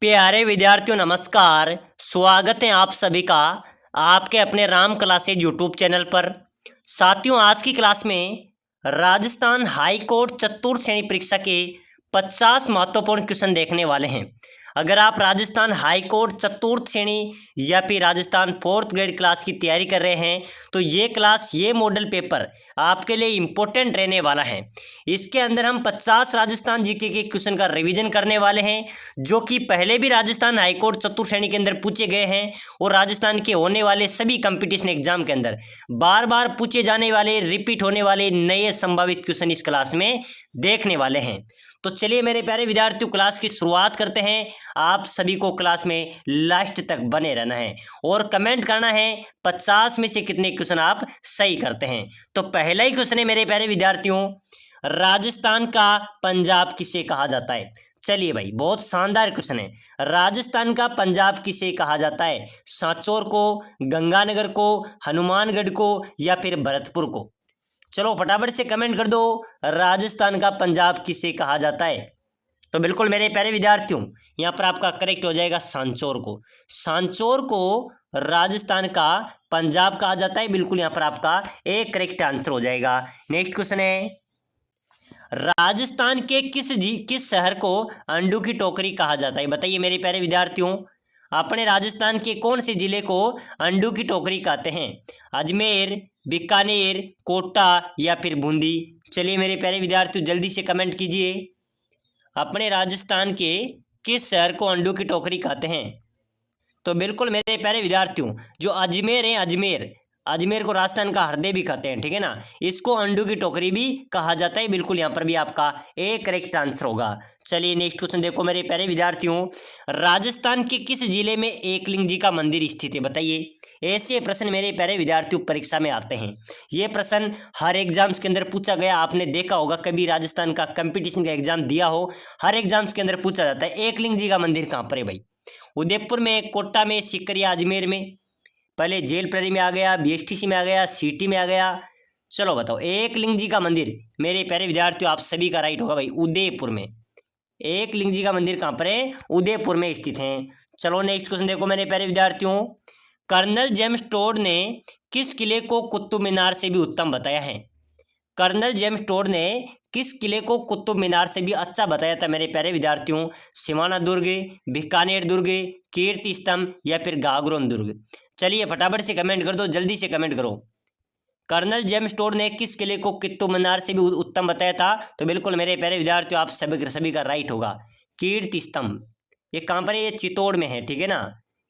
प्यारे विद्यार्थियों नमस्कार। स्वागत है आप सभी का आपके अपने राम क्लासेज यूट्यूब चैनल पर। साथियों, आज की क्लास में राजस्थान हाई कोर्ट चतुर्थ श्रेणी परीक्षा के 50 महत्वपूर्ण क्वेश्चन देखने वाले हैं। अगर आप राजस्थान हाई कोर्ट चतुर्थ श्रेणी या फिर राजस्थान फोर्थ ग्रेड क्लास की तैयारी कर रहे हैं तो ये मॉडल पेपर आपके लिए इम्पोर्टेंट रहने वाला है। इसके अंदर हम 50 राजस्थान जीके के क्वेश्चन का रिवीजन करने वाले हैं, जो कि पहले भी राजस्थान हाईकोर्ट चतुर्थ श्रेणी के अंदर पूछे गए हैं और राजस्थान के होने वाले सभी कंपटीशन एग्जाम के अंदर बार बार पूछे जाने वाले, रिपीट होने वाले नए संभावित क्वेश्चन इस क्लास में देखने वाले हैं। तो चलिए मेरे प्यारे विद्यार्थियों, क्लास की शुरुआत करते हैं। आप सभी को क्लास में लास्ट तक बने रहना है और कमेंट करना है 50 में से कितने क्वेश्चन आप सही करते हैं। तो पहला ही क्वेश्चन है मेरे प्यारे विद्यार्थियों, राजस्थान का पंजाब किसे कहा जाता है। चलिए भाई, बहुत शानदार क्वेश्चन है। राजस्थान का पंजाब किसे कहा जाता है? सांचौर को, गंगानगर को, हनुमानगढ़ को या फिर भरतपुर को? चलो फटाफट से कमेंट कर दो, राजस्थान का पंजाब किसे कहा जाता है। तो बिल्कुल मेरे प्यारे विद्यार्थियों, यहाँ पर आपका करेक्ट हो जाएगा सांचौर को। सांचौर को राजस्थान का पंजाब कहा जाता है। बिल्कुल यहाँ पर आपका एक करेक्ट आंसर हो जाएगा। नेक्स्ट क्वेश्चन है, राजस्थान के किस शहर को अंडू की टोकरी कहा जाता है? बताइए मेरे प्यारे विद्यार्थियों, अपने राजस्थान के कौन से जिले को अंडू की टोकरी कहते हैं? अजमेर, बीकानेर, कोटा या फिर बूंदी? चलिए मेरे प्यारे विद्यार्थियों, जल्दी से कमेंट कीजिए। अपने राजस्थान के किस शहर को अंडू की टोकरी कहते हैं? तो बिल्कुल मेरे प्यारे विद्यार्थियों, जो अजमेर है, अजमेर को राजस्थान का हृदय भी कहते हैं, ठीक है ना। इसको अंडू की टोकरी भी कहा जाता है। बिल्कुल यहाँ पर भी आपका एक करेक्ट आंसर होगा। चलिए नेक्स्ट क्वेश्चन देखो मेरे प्यारे विद्यार्थियों, राजस्थान के किस जिले में एकलिंग जी का मंदिर स्थित है? बताइए। ऐसे प्रश्न मेरे प्यारे विद्यार्थियों परीक्षा में आते हैं। ये प्रश्न हर एग्जाम्स के अंदर पूछा गया। आपने देखा होगा, कभी राजस्थान का कंपटीशन का एग्जाम दिया हो, हर एग्जाम्स के अंदर पूछा जाता है एकलिंग जी का मंदिर कहाँ पर है भाई? उदयपुर में, कोटा में, सिकरिया, अजमेर में? पहले जेल प्रहरी में आ गया, बीएसटीसी में आ गया, सीटी में आ गया। चलो बताओ, एकलिंग जी का मंदिर मेरे प्यारे विद्यार्थियों आप सभी का राइट होगा भाई, उदयपुर में। एकलिंग जी का मंदिर कहाँ पर है? उदयपुर में स्थित है। चलो नेक्स्ट क्वेश्चन देखो मेरे प्यारे विद्यार्थियों, कर्नल जेम्स टोड ने किस किले को कुतुब मीनार से भी उत्तम बताया है? कर्नल जेम्स टोड ने किस किले को कुतुब मीनार से भी अच्छा बताया था मेरे प्यारे विद्यार्थियों? सिवाना दुर्ग, बीकानेर दुर्ग, कीर्ति स्तंभ या फिर गागरोन दुर्ग? चलिए फटाफट से कमेंट कर दो, जल्दी से कमेंट करो। कर्नल जेम्स टोड ने किस किले को कुतुब मीनार से भी उत्तम बताया था? तो बिल्कुल मेरे प्यारे विद्यार्थियों आप सभी का राइट होगा, कीर्ति स्तंभ। ये कहाँ पर है? ये चित्तौड़ में है, ठीक है ना।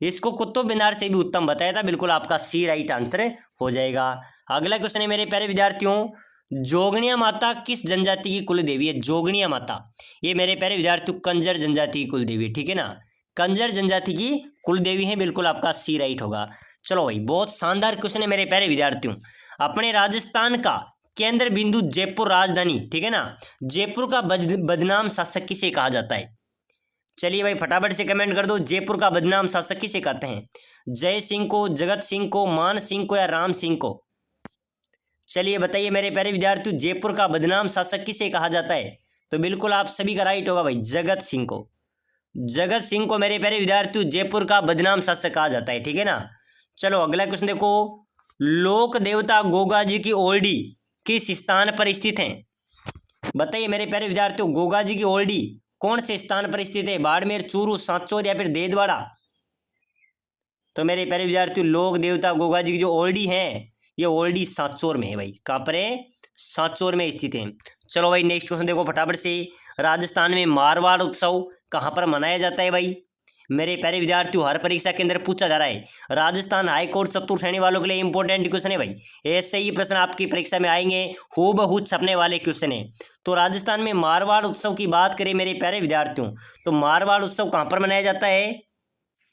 इसको कुतुब मीनार से भी उत्तम बताया था। बिल्कुल आपका सी राइट आंसर हो जाएगा। अगला क्वेश्चन है मेरे प्यारे विद्यार्थियों, जोगनिया माता किस जनजाति की कुल देवी है? जोगनिया माता ये मेरे प्यारे विद्यार्थियों कंजर जनजाति की कुल देवी है, ठीक है ना। कंजर जनजाति की कुल देवी है। बिल्कुल आपका सी राइट होगा। चलो भाई, बहुत शानदार क्वेश्चन है मेरे प्यारे विद्यार्थियों। अपने राजस्थान का केंद्र बिंदु जयपुर राजधानी, ठीक है ना, जयपुर का बदनाम शासक किसे कहा जाता है? चलिए भाई फटाफट से कमेंट कर दो, जयपुर का बदनाम शासक किसे कहते हैं? जय सिंह को, जगत सिंह को, मान सिंह को या राम सिंह को? चलिए बताइए मेरे प्यारे विद्यार्थियों, जयपुर का बदनाम शासक किसे कहा जाता है? तो बिल्कुल आप सभी का राइट होगा भाई, जगत सिंह को। जगत सिंह को मेरे प्यारे विद्यार्थियों जयपुर का बदनाम शासक कहा जाता है, ठीक है ना। चलो अगला क्वेश्चन देखो, लोक देवता गोगा जी की ओल्डी किस स्थान पर स्थित है? बताइए मेरे प्यारे विद्यार्थियों, गोगा जी की ओल्डी कौन से स्थान पर स्थित है? बाड़मेर, चूरू, सांचौर या फिर देदवाड़ा? तो मेरे प्यारे विद्यार्थियों, लोक देवता गोगा जी की जो ओल्डी है, ये ओल्डी सांचौर में है भाई। कहाँ पर है? सांचौर में स्थित है। चलो भाई नेक्स्ट क्वेश्चन देखो फटाफट से, राजस्थान में मारवाड़ उत्सव कहाँ पर मनाया जाता है भाई? मेरे प्यारे विद्यार्थियों, हर परीक्षा के अंदर पूछा जा रहा है। राजस्थान हाईकोर्ट चतुर्थ श्रेणी वालों के लिए इंपॉर्टेंट क्वेश्चन है भाई। ऐसे ही प्रश्न आपकी परीक्षा में आएंगे, हूबहू छपने वाले क्वेश्चन है। तो राजस्थान में मारवाड़ उत्सव की बात करें मेरे प्यारे विद्यार्थियों, तो मारवाड़ उत्सव कहाँ पर मनाया जाता है?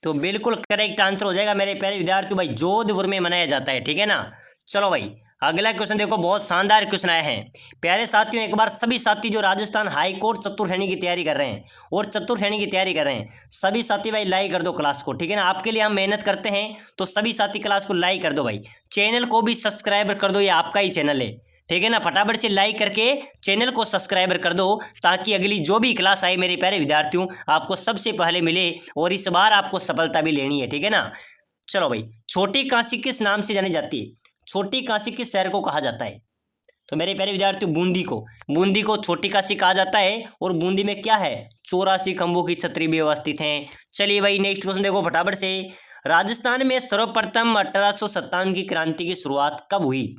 तो बिल्कुल करेक्ट आंसर हो जाएगा मेरे प्यारे विद्यार्थियों भाई, जोधपुर में मनाया जाता है, ठीक है ना। चलो भाई अगला क्वेश्चन देखो, बहुत शानदार क्वेश्चन आया है। प्यारे साथियों, एक बार सभी साथी जो राजस्थान हाई कोर्ट चतुर्थ श्रेणी की तैयारी कर रहे हैं और चतुर्थ श्रेणी की तैयारी कर रहे हैं, सभी साथी भाई लाइक कर दो क्लास को, ठीक है ना। आपके लिए हम मेहनत करते हैं, तो सभी साथी क्लास को लाइक कर दो भाई। चैनल को भी सब्सक्राइब कर दो, ये आपका ही चैनल है, ठीक है ना। फटाफट से लाइक करके चैनल को सब्सक्राइबर कर दो ताकि अगली जो भी क्लास आए मेरे प्यारे विद्यार्थियों आपको सबसे पहले मिले, और इस बार आपको सफलता भी लेनी है, ठीक है ना। चलो भाई, छोटी काशी किस नाम से जानी जाती है? छोटी काशी किस शहर को कहा जाता है? तो मेरे प्यारे विद्यार्थियों बूंदी को छोटी काशी कहा जाता है। और बूंदी में क्या है? 84 खंभों की छतरी भी अवस्थित है। चलिए भाई नेक्स्ट क्वेश्चन देखो फटाफट से। राजस्थान में सर्वप्रथम 1857 की क्रांति की शुरुआत कब हुई?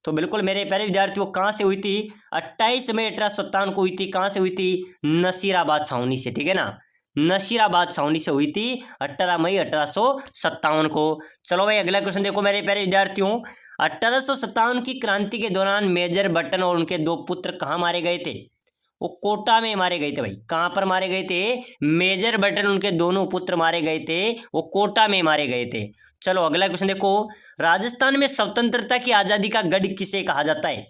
तो बिल्कुल मेरे प्यारे विद्यार्थियों कहाँ से हुई थी? 28 मई 1857 को हुई थी। कहाँ से हुई थी? नसीराबाद छावनी से, ठीक है ना। नसीराबाद छावनी से हुई थी 18 मई 1857 को। चलो भाई अगला क्वेश्चन देखो मेरे प्यारे विद्यार्थियों। 1857 की क्रांति के दौरान मेजर बटन और उनके 2 पुत्र कहाँ मारे गए थे? वो कोटा में मारे गए थे भाई। कहाँ पर मारे गए थे? मेजर बटन उनके दोनों पुत्र मारे गए थे, वो कोटा में मारे गए थे। चलो अगला क्वेश्चन देखो। राजस्थान में स्वतंत्रता की आजादी का गढ़ किसे कहा जाता है?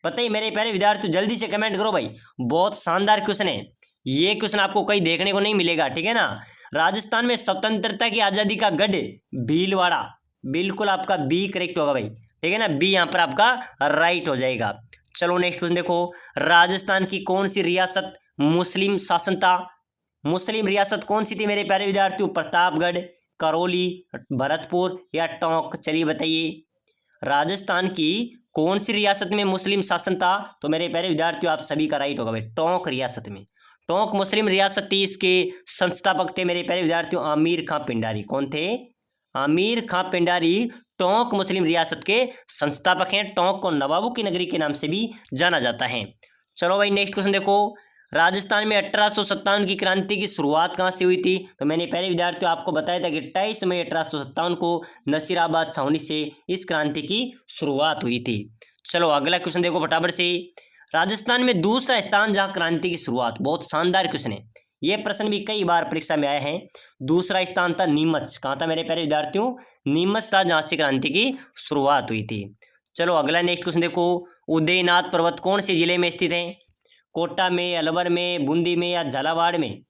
बताइए मेरे प्यारे विद्यार्थियों, जल्दी से कमेंट करो भाई। बहुत शानदार क्वेश्चन है ये, क्वेश्चन आपको कहीं देखने को नहीं मिलेगा, ठीक है ना। राजस्थान में स्वतंत्रता की आजादी का गढ़ भीलवाड़ा। बिल्कुल आपका बी करेक्ट होगा भाई, ठीक है ना। बी यहाँ पर आपका राइट हो जाएगा। चलो नेक्स्ट क्वेश्चन देखो। राजस्थान की कौन सी रियासत मुस्लिम शासन था? मुस्लिम रियासत कौन सी थी मेरे प्यारे विद्यार्थियों? प्रतापगढ़, करौली, भरतपुर या टोंक? चलिए बताइए राजस्थान की कौन सी रियासत में मुस्लिम शासन था? तो मेरे प्यारे विद्यार्थियों आप सभी का राइट होगा भाई, टोंक रियासत में। टोंक मुस्लिम रियासत थी। इसके संस्थापक थे मेरे प्यारे विद्यार्थियों आमिर खां पिंडारी। कौन थे? आमिर खां पिंडारी टोंक मुस्लिम रियासत के संस्थापक हैं। टोंक को नवाबों की नगरी के नाम से भी जाना जाता है। चलो भाई नेक्स्ट क्वेश्चन देखो। राजस्थान में 1857 की क्रांति की शुरुआत कहाँ से हुई थी? तो मैंने पहले विद्यार्थियों आपको बताया था कि 28 मई 1857 को नसीराबाद छावनी से इस क्रांति की शुरुआत हुई थी। चलो अगला क्वेश्चन देखो फटाफट से। राजस्थान में दूसरा स्थान जहाँ क्रांति की शुरुआत, बहुत शानदार क्वेश्चन है ये, प्रश्न भी कई बार परीक्षा में आए हैं। दूसरा स्थान था नीमच। कहाँ था मेरे प्यारे विद्यार्थियों? नीमच था जहाँ से क्रांति की शुरुआत हुई थी। चलो अगला नेक्स्ट क्वेश्चन देखो। उदयनाथ पर्वत कौन से जिले में स्थित है? कोटा में, अलवर में, बूंदी में या झालावाड़ में?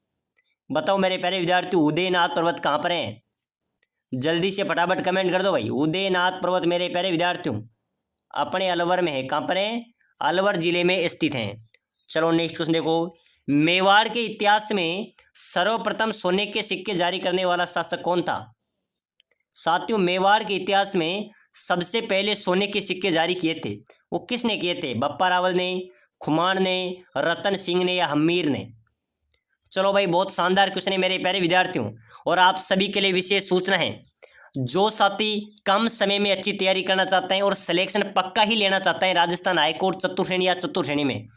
बताओ मेरे प्यारे विद्यार्थियों उदयनाथ पर्वत कहाँ पर है? जल्दी से फटाफट कमेंट कर दो भाई। उदयनाथ पर्वत मेरे प्यारे विद्यार्थियों अपने अलवर में है। कहाँ पर है? अलवर जिले में स्थित हैं। चलो नेक्स्ट क्वेश्चन देखो। मेवाड़ के इतिहास में सर्वप्रथम सोने के सिक्के जारी करने वाला शासक कौन था? साथियों मेवाड़ के इतिहास में सबसे पहले सोने के सिक्के जारी किए थे, वो किसने किए थे? बप्पा रावल ने, खुमान ने, रतन सिंह ने या हमीर ने? चलो भाई बहुत शानदार क्वेश्चन है मेरे प्यारे विद्यार्थियों, और आप सभी के लिए विशेष सूचना है, जो साथी कम समय में अच्छी तैयारी करना चाहते हैं और सिलेक्शन पक्का ही लेना चाहते हैं राजस्थान हाईकोर्ट चतुर्श्रेणी या चतुर्श्रेणी में,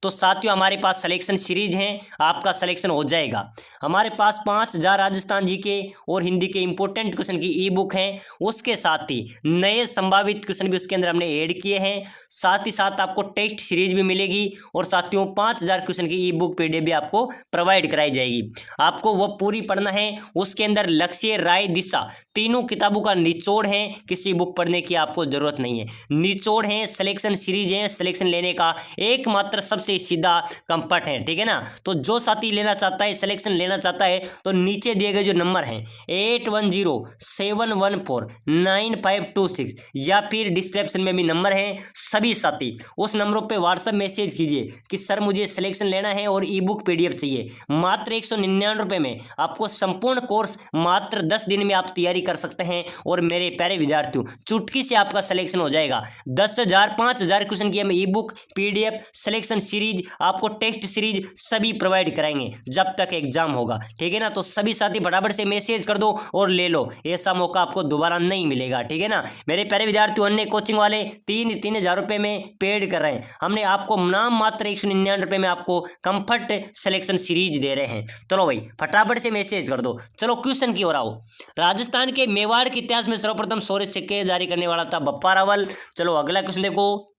तो साथियों हमारे पास सिलेक्शन सीरीज हैं, आपका सिलेक्शन हो जाएगा। हमारे पास 5000 राजस्थान जी के और हिंदी के इंपॉर्टेंट क्वेश्चन की ई बुक हैं, उसके साथ ही नए संभावित क्वेश्चन भी उसके अंदर हमने ऐड किए हैं। साथ ही साथ आपको टेस्ट सीरीज भी मिलेगी, और साथियों 5000 क्वेश्चन की ई बुक पीडीएफ भी आपको प्रोवाइड कराई जाएगी। आपको वो पूरी पढ़ना है। उसके अंदर लक्ष्य, राय, दिशा तीनों किताबों का निचोड़ है, किसी बुक पढ़ने की आपको जरूरत नहीं है। निचोड़ है, सिलेक्शन सीरीज है, सिलेक्शन लेने का एकमात्र सबसे सीधा कंफर्ट है, ठीक है ना। तो जो साथी लेना चाहता है, सिलेक्शन लेना चाहता है, तो नीचे दिए गए जो नंबर हैं 8107149526 या फिर डिस्क्रिप्शन में भी नंबर है, सभी साथी उस नंबरों पे व्हाट्सएप मैसेज कीजिए कि सर मुझे सिलेक्शन लेना है और ई बुक पीडीएफ चाहिए। मात्र 199 रुपये में आपको संपूर्ण कोर्स मात्र 10 दिन में आप तैयारी कर सकते हैं। और मेरे प्यारे विद्यार्थियों चुटकी से आपका सिलेक्शन हो जाएगा। 10,000 5,000 क्वेश्चन की हम ई बुक पीडीएफ, सिलेक्शन सीरीज, आपको टेस्ट सीरीज सभी प्रोवाइड कराएंगे जब तक एग्जाम होगा, ठीक है ना। तो सभी साथी फटाफट से मैसेज कर दो और ले लो, ऐसा मौका आपको दोबारा नहीं मिलेगा, ठीक है ना। मेरे प्यारे विद्यार्थियों अन्य कोचिंग वाले 3,000 रुपये में पेड कर रहे हैं, हमने आपको नाम मात्र 199 रुपये में आपको कंफर्ट सिलेक्शन सीरीज दे रहे हैं। चलो भाई फटाफट से मैसेज कर दो। चलो क्वेश्चन की ओर आओ। राजस्थान के मेवाड़ के इतिहास में सर्वप्रथम सोने सिक्के जारी करने वाला था बप्पा रावल। चलो अगला क्वेश्चन देखो।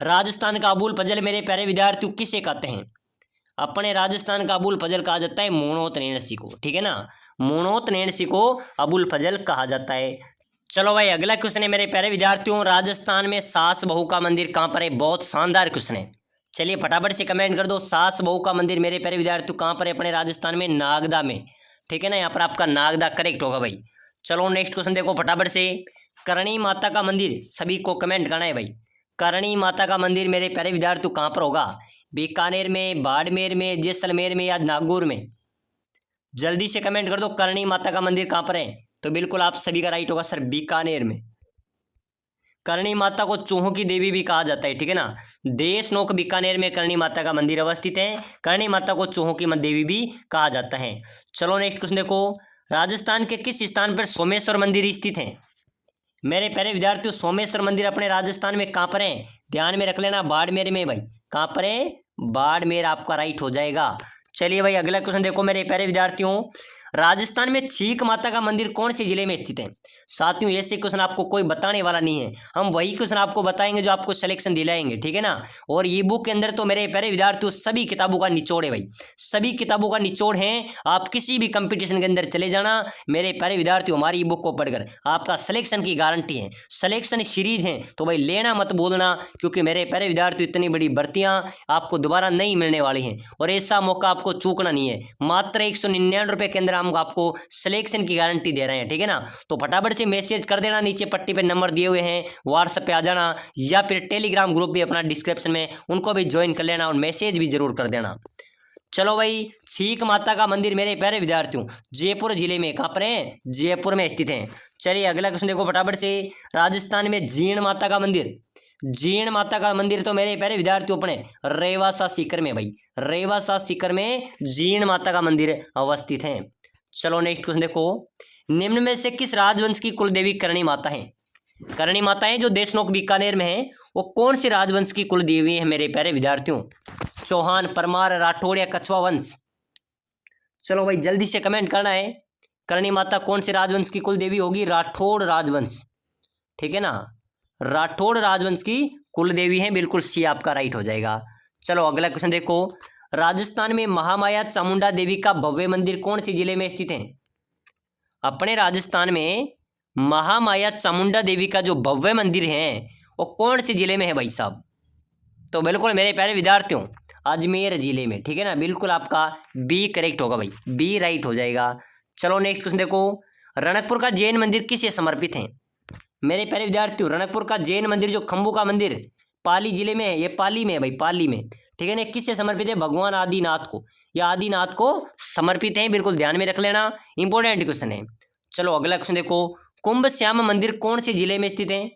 राजस्थान का अबुल फजल मेरे प्यारे विद्यार्थियों किसे कहते हैं? अपने राजस्थान का अबुल फजल कहा जाता है मोणोत नैणसी को, ठीक है ना। मोणोत नैणसी को अबुल फजल कहा जाता है। चलो भाई अगला क्वेश्चन है मेरे प्यारे विद्यार्थियों। राजस्थान में सास बहू का मंदिर कहाँ पर है? बहुत शानदार क्वेश्चन है, चलिए फटाफट से कमेंट कर दो। सास बहू का मंदिर मेरे प्यारे विद्यार्थियों कहाँ पर है? अपने राजस्थान में नागदा में, ठीक है ना। यहाँ पर आपका नागदा करेक्ट होगा भाई। चलो नेक्स्ट क्वेश्चन देखो फटाफट से। करणी माता का मंदिर सभी को कमेंट करना है भाई। करणी माता का मंदिर मेरे प्यारे विद्यार्थियों कहाँ पर होगा? बीकानेर में, बाड़मेर में, जैसलमेर में या नागौर में? जल्दी से कमेंट कर दो, करणी माता का मंदिर कहाँ पर है? तो बिल्कुल आप सभी का राइट होगा सर, बीकानेर में। करणी माता को चूहों की देवी भी कहा जाता है, ठीक है ना। देशनोक बीकानेर में करणी माता का मंदिर अवस्थित है। करणी माता को चूहों की देवी भी कहा जाता है। चलो नेक्स्ट क्वेश्चन देखो, राजस्थान के किस स्थान पर सोमेश्वर मंदिर स्थित है? मेरे प्यारे विद्यार्थियों, सोमेश्वर मंदिर अपने राजस्थान में कहाँ पर है? ध्यान में रख लेना, बाड़मेर में भाई। कहाँ पर है? बाड़मेर आपका राइट हो जाएगा। चलिए भाई अगला क्वेश्चन देखो मेरे प्यारे विद्यार्थियों, राजस्थान में छीक माता का मंदिर कौन से जिले में स्थित है? साथियों ऐसे क्वेश्चन आपको कोई बताने वाला नहीं है, हम वही क्वेश्चन आपको बताएंगे जो आपको सिलेक्शन दिलाएंगे, ठीक है ना। और ई बुक के अंदर तो मेरे प्यारे विद्यार्थियों सभी किताबों का निचोड़ है भाई, सभी किताबों का निचोड़ है। आप किसी भी कंपटीशन के अंदर चले जाना मेरे प्यारे विद्यार्थियों, हमारी ई बुक को पढ़कर आपका सिलेक्शन की गारंटी है। सिलेक्शन सीरीज है तो भाई लेना मत बोलना, क्योंकि मेरे प्यारे विद्यार्थियों इतनी बड़ी भर्तियां आपको दोबारा नहीं मिलने वाली हैं और ऐसा मौका आपको चूकना नहीं है। मात्र 199 रुपये के अंदर हम आपको सिलेक्शन की गारंटी दे रहे हैं, ठीक है ना। तो फटाफट से मैसेज कर देना, नीचे पट्टी पे नंबर दिए हुए हैं, व्हाट्सएप पे आ जाना या फिर टेलीग्राम ग्रुप भी अपना डिस्क्रिप्शन में, उनको भी ज्वाइन कर लेना और मैसेज भी जरूर कर देना। चलो भाई, छीक माता का मंदिर मेरे प्यारे विद्यार्थियों जयपुर जिले में, कहाँ पर है? जयपुर में स्थित है। चलिए अगला क्वेश्चन देखो फटाफट से, राजस्थान में जीण माता का मंदिर, जीण माता का मंदिर तो मेरे प्यारे विद्यार्थियों अपने रेवासा सीकर में भाई, रेवासा सीकर में जीण माता का मंदिर अवस्थित है। चलो नेक्स्ट क्वेश्चन देखो, निम्न में से किस राजवंश की कुलदेवी करणी माता है? करणी माता है जो देशनोक बीकानेर में है, वो कौन सी राजवंश की कुलदेवी है मेरे प्यारे विद्यार्थियों? चौहान, परमार, राठौड़ या कछवा वंश? चलो भाई जल्दी से कमेंट करना है, करणी माता कौन से राजवंश की कुलदेवी होगी? राठौड़ राजवंश, ठीक है ना, राठौड़ राजवंश की कुलदेवी है, बिल्कुल सी आपका राइट हो जाएगा। चलो अगला क्वेश्चन देखो, राजस्थान में महामाया चामुंडा देवी का भव्य मंदिर कौन से जिले में स्थित है? अपने राजस्थान में महामाया चामुंडा देवी का जो भव्य मंदिर है वो कौन से जिले में है भाई साहब? तो बिल्कुल मेरे प्यारे विद्यार्थियों अजमेर जिले में, ठीक है ना, बिल्कुल आपका बी करेक्ट होगा भाई, बी राइट हो जाएगा। चलो नेक्स्ट क्वेश्चन देखो, रणकपुर का जैन मंदिर किसे समर्पित है? मेरे प्यारे विद्यार्थियों रणकपुर का जैन मंदिर जो खंबू का मंदिर पाली जिले में है, ये पाली में है भाई, पाली में, ठीक है ना। किससे समर्पित है? भगवान आदिनाथ को, या आदिनाथ को समर्पित है, बिल्कुल ध्यान में रख लेना, इंपॉर्टेंट क्वेश्चन है। चलो अगला क्वेश्चन देखो, कुंभ श्याम मंदिर कौन से जिले में स्थित है?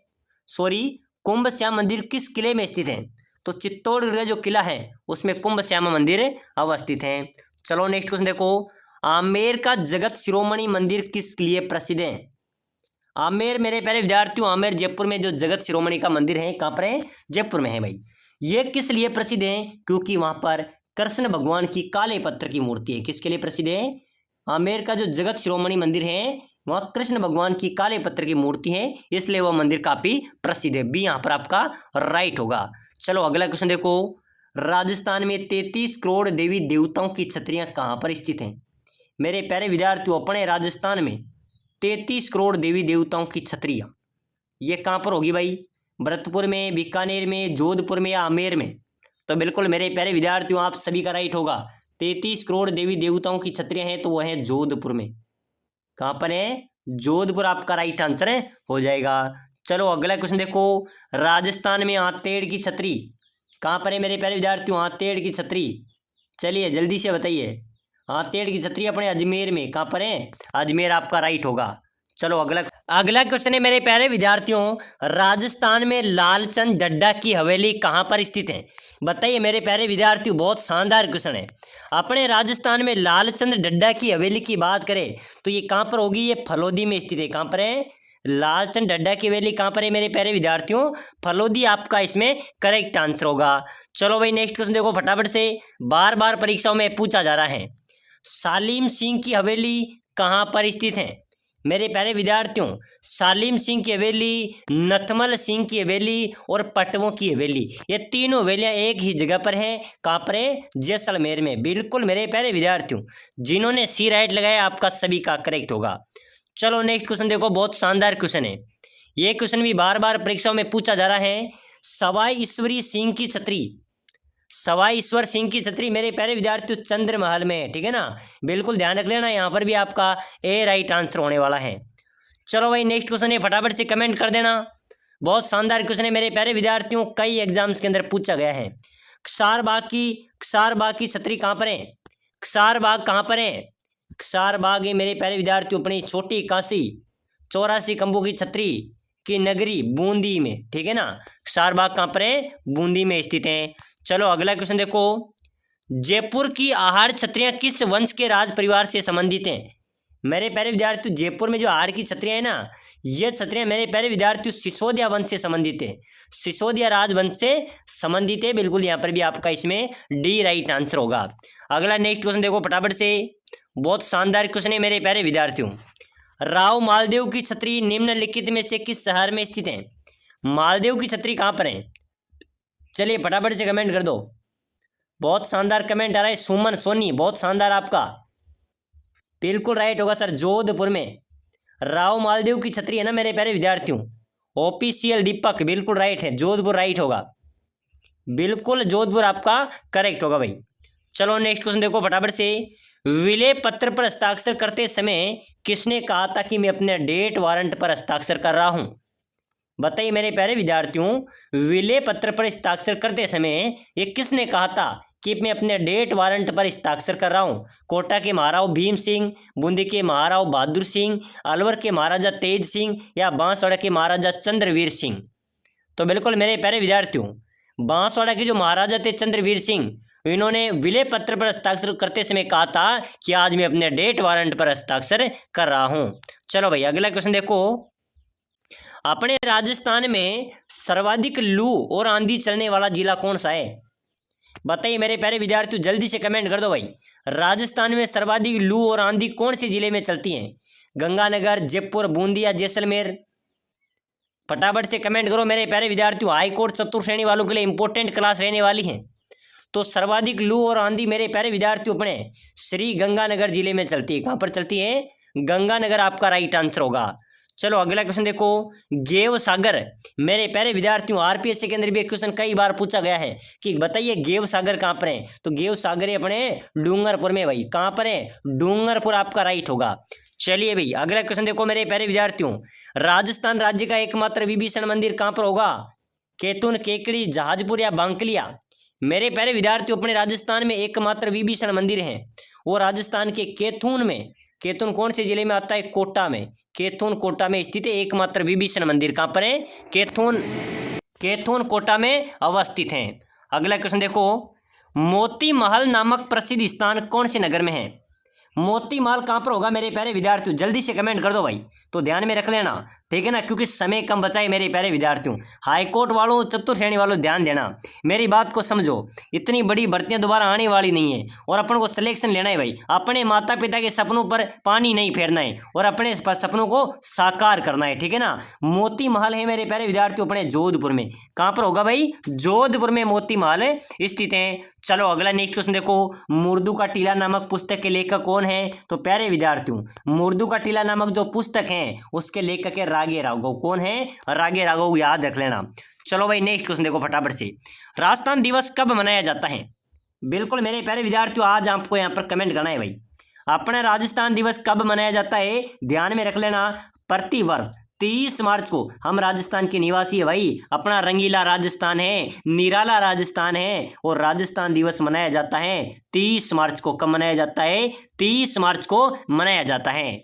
सॉरी, कुंभ श्याम मंदिर किस किले में स्थित है? तो चित्तौड़गढ़ का जो किला है उसमें कुंभ श्याम मंदिर अवस्थित है। चलो नेक्स्ट क्वेश्चन देखो, आमेर का जगत शिरोमणि मंदिर किस लिए प्रसिद्ध है? आमेर मेरे प्यारे विद्यार्थियों, आमेर जयपुर में जो जगत शिरोमणि का मंदिर है, कहाँ पर है? जयपुर में है भाई। ये किस लिए प्रसिद्ध है? क्योंकि वहां पर कृष्ण भगवान की काले पत्थर की मूर्ति है। किसके लिए प्रसिद्ध है? आमेर का जो जगत शिरोमणि मंदिर है वहाँ कृष्ण भगवान की काले पत्थर की मूर्ति है, इसलिए वह मंदिर काफी प्रसिद्ध है। बी यहाँ पर आपका राइट होगा। चलो अगला क्वेश्चन देखो, राजस्थान में 33 करोड़ देवी देवताओं की छतरियां कहाँ पर स्थित हैं? मेरे प्यारे विद्यार्थियों अपने राजस्थान में 33 करोड़ देवी देवताओं की छतरियां, ये कहाँ पर होगी भाई? भरतपुर में, बीकानेर में, जोधपुर में या आमेर में? तो बिल्कुल मेरे प्यारे विद्यार्थियों आप सभी का राइट होगा, 33 करोड़ देवी देवताओं की छतरियां हैं तो वह है जोधपुर में। कहाँ पर है? जोधपुर आपका राइट आंसर है, हो जाएगा। चलो अगला क्वेश्चन देखो, राजस्थान में आतेड़ की छतरी कहाँ पर है मेरे प्यारे विद्यार्थियों? आतेड़ की छतरी, चलिए जल्दी से बताइए। आतेड़ की छतरी अपने अजमेर में, कहाँ पर है? अजमेर आपका राइट होगा। चलो अगला क्वेश्चन है मेरे प्यारे विद्यार्थियों, राजस्थान में लालचंद डड्डा की हवेली कहाँ पर स्थित है? बताइए मेरे प्यारे विद्यार्थियों, बहुत शानदार क्वेश्चन है। अपने राजस्थान में लालचंद डड्डा की हवेली की बात करें तो ये कहाँ पर होगी? ये फलोदी में स्थित है। कहाँ पर है? लालचंद डड्डा की हवेली कहाँ पर है मेरे प्यारे विद्यार्थियों? फलोदी आपका इसमें करेक्ट आंसर होगा। चलो भाई नेक्स्ट क्वेश्चन देखो फटाफट से, बार बार परीक्षाओं में पूछा जा रहा है, सालिम सिंह की हवेली कहाँ पर स्थित है? मेरे प्यारे विद्यार्थियों सालिम सिंह की हवेली, नथमल सिंह की हवेली और पटवों की हवेली, ये तीनों हवेलियां एक ही जगह पर हैं। कहाँ पर है? जैसलमेर में। बिल्कुल मेरे प्यारे विद्यार्थियों जिन्होंने सी राइट लगाया आपका सभी का करेक्ट होगा। चलो नेक्स्ट क्वेश्चन देखो, बहुत शानदार क्वेश्चन है, ये क्वेश्चन भी बार बार परीक्षाओं में पूछा जा रहा है। सवाई ईश्वरी सिंह की छतरी, सवाई ईश्वर सिंह की छतरी मेरे प्यारे विद्यार्थियों चंद्रमहल में, ठीक है ना, बिल्कुल ध्यान रख लेना, यहाँ पर भी आपका ए राइट आंसर होने वाला है। चलो भाई नेक्स्ट क्वेश्चन है, फटाफट से कमेंट कर देना। बहुत शानदार क्वेश्चन है मेरे प्यारे विद्यार्थियों, कई एग्जाम्स के अंदर पूछा गया है। क्षारबाग की छतरी कहाँ पर है? क्षारबाग कहाँ पर है? क्षारबाग है मेरे प्यारे विद्यार्थियों अपनी छोटी काशी 84 खंभों की छतरी की नगरी बूंदी में, ठीक है ना। क्षारबाग कहाँ पर है? बूंदी में स्थित है। चलो अगला क्वेश्चन देखो, जयपुर की आहार छतरियां किस वंश के राज परिवार से संबंधित हैं? मेरे प्यारे विद्यार्थियों जयपुर में जो आहार की छतरियां है ना, ये छतरियां मेरे प्यारे विद्यार्थियों सिसोदिया वंश से संबंधित है, सिसोदिया राजवंश से संबंधित है। बिल्कुल यहाँ पर भी आपका इसमें डी राइट आंसर होगा। अगला नेक्स्ट क्वेश्चन देखो फटाफट से, बहुत शानदार क्वेश्चन है मेरे प्यारे विद्यार्थियों। राव मालदेव की छतरी निम्नलिखित में से किस शहर में स्थित है? मालदेव की छतरी कहाँ पर है? चलिए फटाफट से कमेंट कर दो। बहुत शानदार कमेंट आ रहा है सुमन सोनी, बहुत शानदार आपका। बिल्कुल राइट होगा सर, जोधपुर में राव मालदेव की छतरी है ना मेरे प्यारे विद्यार्थियों। ऑफिशियल दीपक बिल्कुल राइट है, जोधपुर राइट होगा, बिल्कुल जोधपुर आपका करेक्ट होगा भाई। चलो नेक्स्ट क्वेश्चन देखो फटाफट से, विले पत्र पर हस्ताक्षर करते समय किसने कहा था कि मैं अपने डेट वारंट पर हस्ताक्षर कर रहा हूं? बताइए मेरे प्यारे विद्यार्थियों, विले पत्र पर हस्ताक्षर करते समय ये किसने कहा था कि मैं अपने डेट वारंट पर हस्ताक्षर कर रहा हूँ? कोटा के महाराव भीम सिंह, बूंदी के महाराव बहादुर सिंह, अलवर के महाराजा तेज सिंह या बांसवाड़ा के महाराजा चंद्रवीर सिंह? तो बिल्कुल मेरे प्यारे विद्यार्थियों, बांसवाड़ा के जो महाराजा थे चंद्रवीर सिंह, इन्होंने विले पत्र पर हस्ताक्षर करते समय कहा था कि आज मैं अपने डेट वारंट पर हस्ताक्षर कर रहा हूँ। चलो भाई अगला क्वेश्चन देखो, अपने राजस्थान में सर्वाधिक लू और आंधी चलने वाला जिला कौन सा है? बताइए मेरे प्यारे विद्यार्थियों, जल्दी से कमेंट कर दो भाई। राजस्थान में सर्वाधिक लू और आंधी कौन से जिले में चलती हैं? गंगानगर, जयपुर, बूंदी या जैसलमेर? फटाफट से कमेंट करो मेरे प्यारे विद्यार्थियों, हाईकोर्ट चतुर्थ श्रेणी वालों के लिए इंपॉर्टेंट क्लास रहने वाली है। तो सर्वाधिक लू और आंधी मेरे प्यारे विद्यार्थियों अपने श्री गंगानगर जिले में चलती है। कहाँ पर चलती है? गंगानगर आपका राइट आंसर होगा। चलो अगला क्वेश्चन देखो, गेव सागर मेरे प्यारे विद्यार्थियों आरपीएससी के अंदर भी एक क्वेश्चन कई बार पूछा गया है कि बताइए गेव सागर कहाँ पर है? तो गेव सागर अपने डूंगरपुर में भाई, कहाँ पर है? डूंगरपुर आपका राइट होगा। चलिए भाई अगला क्वेश्चन देखो मेरे प्यारे विद्यार्थियों, राजस्थान राज्य का एकमात्र विभीषण मंदिर कहाँ पर होगा? कैथून, केकड़ी, जहाजपुर या बांकलिया? मेरे प्यारे विद्यार्थियों अपने राजस्थान में एकमात्र विभीषण मंदिर है वो राजस्थान के कैथून में, कैथून कौन से जिले में आता है? कोटा में, कैथून कोटा में स्थित है एकमात्र विभीषण मंदिर। कहाँ पर है? कैथून कोटा में अवस्थित है। अगला क्वेश्चन देखो, मोती महल नामक प्रसिद्ध स्थान कौन से नगर में है? मोती महल कहाँ पर होगा मेरे प्यारे विद्यार्थियों? जल्दी से कमेंट कर दो भाई, तो ध्यान में रख लेना, ठीक है ना, क्योंकि समय कम बचा है मेरे प्यारे विद्यार्थियों। हाईकोर्ट वालों, चतुर्थ श्रेणी वालों ध्यान देना, मेरी बात को समझो, इतनी बड़ी भर्तियां दोबारा आने वाली नहीं है और अपन को सिलेक्शन लेना है भाई। अपने माता पिता के सपनों पर पानी नहीं फेरना है और अपने सपनों को साकार करना है, ठीक है ना। मोती महल है मेरे प्यारे विद्यार्थियों अपने जोधपुर में। कहाँ पर होगा भाई? जोधपुर में मोती महल स्थित है। चलो अगला नेक्स्ट क्वेश्चन देखो, मुर्दू का टीला नामक पुस्तक के लेखक कौन है? तो प्यारे विद्यार्थियों मुर्दू का टीला नामक जो पुस्तक है उसके लेखक है रागे राघव। कौन है? रागे राघव, याद रख लेना। चलो भाई नेक्स्ट क्वेश्चन देखो फटाफट से, राजस्थान दिवस कब मनाया जाता है? बिल्कुल मेरे प्यारे विद्यार्थियों आज आपको यहाँ पर कमेंट करना है भाई, अपना राजस्थान दिवस कब मनाया जाता है? ध्यान में रख लेना, प्रतिवर्ष 30 मार्च को। हम राजस्थान के निवासी है भाई, अपना रंगीला राजस्थान है, निराला राजस्थान है और राजस्थान दिवस मनाया जाता है 30 मार्च को। कब मनाया जाता है? 30 मार्च को मनाया जाता है।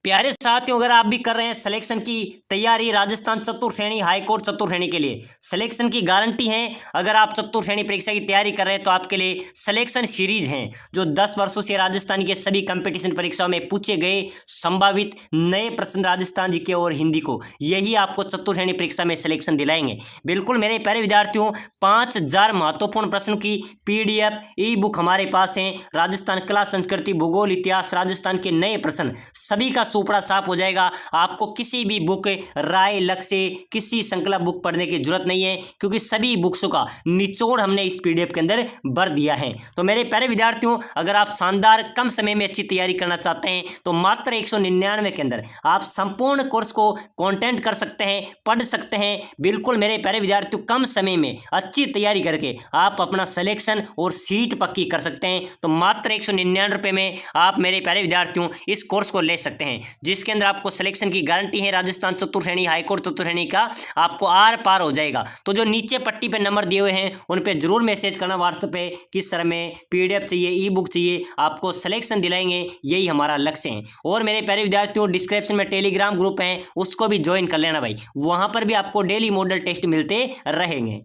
प्यारे साथियों अगर आप भी कर रहे हैं सिलेक्शन की तैयारी राजस्थान चतुर्थ श्रेणी, हाईकोर्ट चतुर्थ श्रेणी के लिए, सिलेक्शन की गारंटी है। अगर आप चतुर्थ श्रेणी परीक्षा की तैयारी कर रहे हैं तो आपके लिए सिलेक्शन सीरीज हैं जो 10 वर्षों से राजस्थान के सभी कंपटीशन परीक्षाओं में पूछे गए संभावित नए प्रश्न राजस्थान जी के और हिंदी को, यही आपको चतुर्थ श्रेणी परीक्षा में सिलेक्शन दिलाएंगे। बिल्कुल मेरे प्यारे विद्यार्थियों 5000 महत्वपूर्ण प्रश्न की PDF ई बुक हमारे पास है। राजस्थान कला, संस्कृति, भूगोल, इतिहास, राजस्थान के नए प्रश्न सभी का सुपड़ा साफ हो जाएगा। आपको किसी भी बुक, राय, लक्ष्य, किसी संकल्प बुक पढ़ने की जरूरत नहीं है क्योंकि सभी बुक्स का निचोड़ हमने इस PDF के अंदर भर दिया है। तो मेरे प्यारे विद्यार्थियों अगर आप शानदार कम समय में अच्छी तैयारी करना चाहते हैं तो मात्र 199 के अंदर आप संपूर्ण कोर्स को कंटेंट कर सकते हैं, पढ़ सकते हैं। बिल्कुल मेरे प्यारे विद्यार्थियों कम समय में अच्छी तैयारी करके आप अपना सिलेक्शन और सीट पक्की कर सकते हैं। तो मात्र 199 रुपये में आप मेरे प्यारे विद्यार्थियों इस कोर्स को ले सकते हैं। हैं, जिसके अंदर आपको सिलेक्शन की गारंटी है। राजस्थान चतुर्श्रेणी, हाईकोर्ट चतुर्श्रेणी का आपको आर पार हो जाएगा। तो जो नीचे पट्टी पे नंबर दिए हुए हैं उन पे जरूर मैसेज करना व्हाट्सएप पे, किस सर में पीडीएफ चाहिए, ई बुक चाहिए, आपको सिलेक्शन दिलाएंगे, यही हमारा लक्ष्य है। और मेरे प्यारे विद्यार्थियों, डिस्क्रिप्शन में टेलीग्राम ग्रुप है, उसको भी ज्वाइन कर लेना भाई, वहां पर भी आपको डेली मॉडल टेस्ट मिलते रहेंगे।